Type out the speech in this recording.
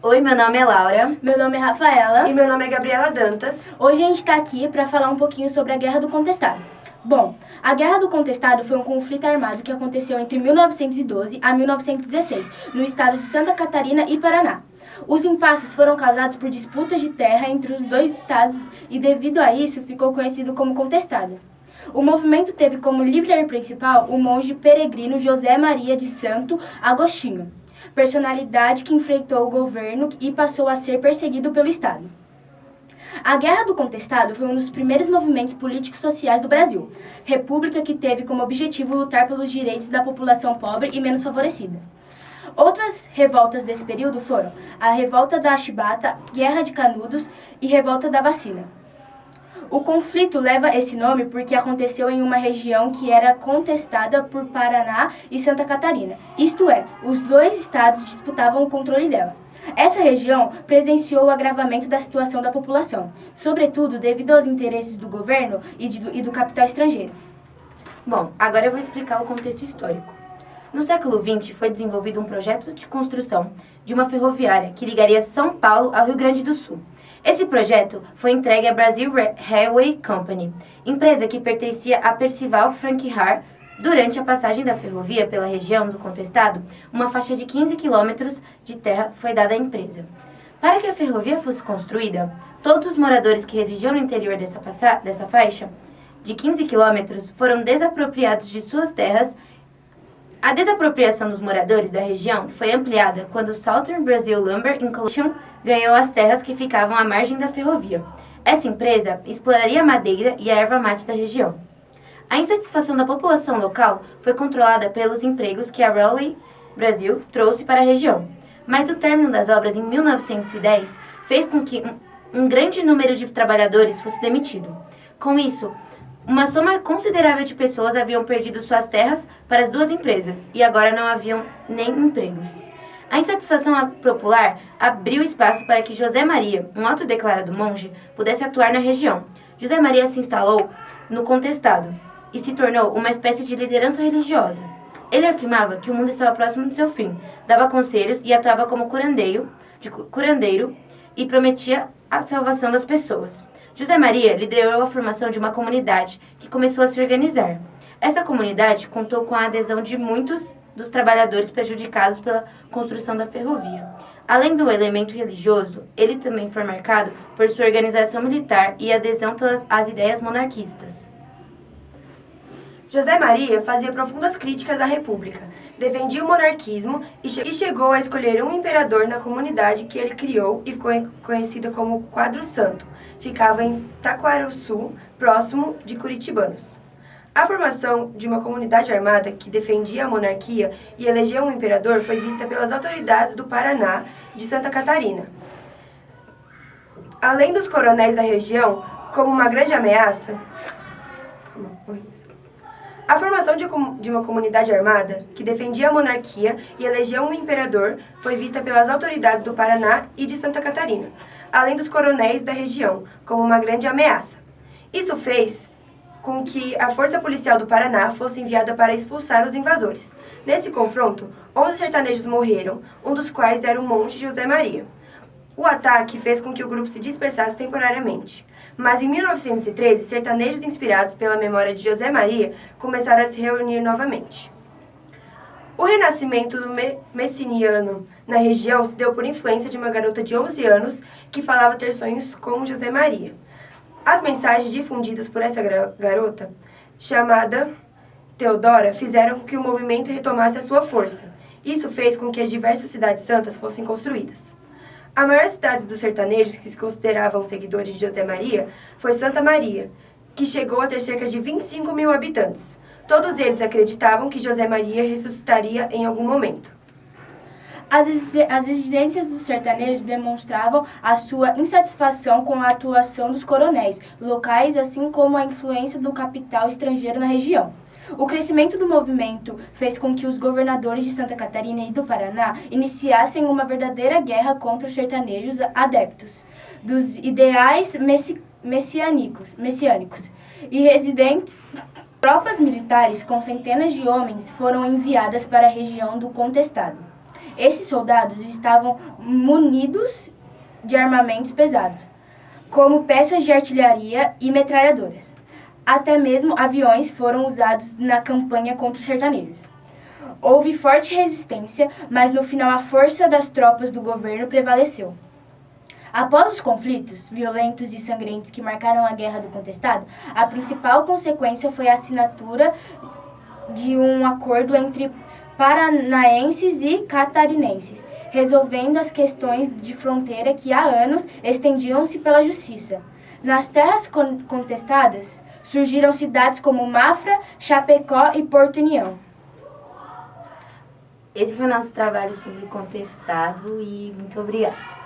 Oi, meu nome é Laura. Meu nome é Rafaela. E meu nome é Gabriela Dantas. Hoje a gente está aqui para falar um pouquinho sobre a Guerra do Contestado. Bom, a Guerra do Contestado foi um conflito armado que aconteceu entre 1912 a 1916, no estado de Santa Catarina e Paraná. Os impasses foram causados por disputas de terra entre os dois estados e, devido a isso, ficou conhecido como Contestado. O movimento teve como líder principal o monge peregrino José Maria de Santo Agostinho, personalidade que enfrentou o governo e passou a ser perseguido pelo Estado. A Guerra do Contestado foi um dos primeiros movimentos políticos sociais do Brasil, república que teve como objetivo lutar pelos direitos da população pobre e menos favorecida. Outras revoltas desse período foram a Revolta da Chibata, Guerra de Canudos e Revolta da Vacina. O conflito leva esse nome porque aconteceu em uma região que era contestada por Paraná e Santa Catarina, isto é, os dois estados disputavam o controle dela. Essa região presenciou o agravamento da situação da população, sobretudo devido aos interesses do governo e do capital estrangeiro. Bom, agora eu vou explicar o contexto histórico. No século XX foi desenvolvido um projeto de construção de uma ferroviária que ligaria São Paulo ao Rio Grande do Sul. Esse projeto foi entregue à Brazil Railway Company, empresa que pertencia a Percival Franquihar. Durante a passagem da ferrovia pela região do contestado, uma faixa de 15 quilômetros de terra foi dada à empresa. Para que a ferrovia fosse construída, todos os moradores que residiam no interior dessa faixa de 15 quilômetros foram desapropriados de suas terras. A desapropriação dos moradores da região foi ampliada quando o Southern Brazil Lumber Incorporation ganhou as terras que ficavam à margem da ferrovia. Essa empresa exploraria a madeira e a erva mate da região. A insatisfação da população local foi controlada pelos empregos que a Railway Brasil trouxe para a região, mas o término das obras em 1910 fez com que um grande número de trabalhadores fosse demitido. Com isso, uma soma considerável de pessoas haviam perdido suas terras para as duas empresas e agora não haviam nem empregos. A insatisfação popular abriu espaço para que José Maria, um autodeclarado monge, pudesse atuar na região. José Maria se instalou no contestado e se tornou uma espécie de liderança religiosa. Ele afirmava que o mundo estava próximo de seu fim, dava conselhos e atuava como curandeiro e prometia a salvação das pessoas. José Maria liderou a formação de uma comunidade que começou a se organizar. Essa comunidade contou com a adesão de muitos dos trabalhadores prejudicados pela construção da ferrovia. Além do elemento religioso, ele também foi marcado por sua organização militar e adesão às ideias monarquistas. José Maria fazia profundas críticas à República, defendia o monarquismo e chegou a escolher um imperador na comunidade que ele criou e ficou conhecida como Quadro Santo. Ficava em Taquarussu, próximo de Curitibanos. A formação de uma comunidade armada que defendia a monarquia e elegeu um imperador foi vista pelas autoridades do Paraná de Santa Catarina. Além dos coronéis da região, como uma grande ameaça... A formação de uma comunidade armada que defendia a monarquia e elegeu um imperador foi vista pelas autoridades do Paraná e de Santa Catarina, além dos coronéis da região, como uma grande ameaça. Isso fez com que a força policial do Paraná fosse enviada para expulsar os invasores. Nesse confronto, 11 sertanejos morreram, um dos quais era o monge José Maria. O ataque fez com que o grupo se dispersasse temporariamente. Mas em 1913, sertanejos inspirados pela memória de José Maria começaram a se reunir novamente. O renascimento do messiniano na região se deu por influência de uma garota de 11 anos que falava ter sonhos como José Maria. As mensagens difundidas por essa garota, chamada Teodora, fizeram com que o movimento retomasse a sua força. Isso fez com que as diversas cidades santas fossem construídas. A maior cidade dos sertanejos que se consideravam seguidores de José Maria foi Santa Maria, que chegou a ter cerca de 25 mil habitantes. Todos eles acreditavam que José Maria ressuscitaria em algum momento. As exigências dos sertanejos demonstravam a sua insatisfação com a atuação dos coronéis locais, assim como a influência do capital estrangeiro na região. O crescimento do movimento fez com que os governadores de Santa Catarina e do Paraná iniciassem uma verdadeira guerra contra os sertanejos adeptos dos ideais messiânicos e residentes. Tropas militares com centenas de homens foram enviadas para a região do contestado. Esses soldados estavam munidos de armamentos pesados, como peças de artilharia e metralhadoras. Até mesmo aviões foram usados na campanha contra os sertanejos. Houve forte resistência, mas no final a força das tropas do governo prevaleceu. Após os conflitos violentos e sangrentos que marcaram a Guerra do Contestado, a principal consequência foi a assinatura de um acordo entre paranaenses e catarinenses, resolvendo as questões de fronteira que há anos estendiam-se pela justiça. Nas terras contestadas, surgiram cidades como Mafra, Chapecó e Porto União. Esse foi o nosso trabalho sobre o contestado e muito obrigada.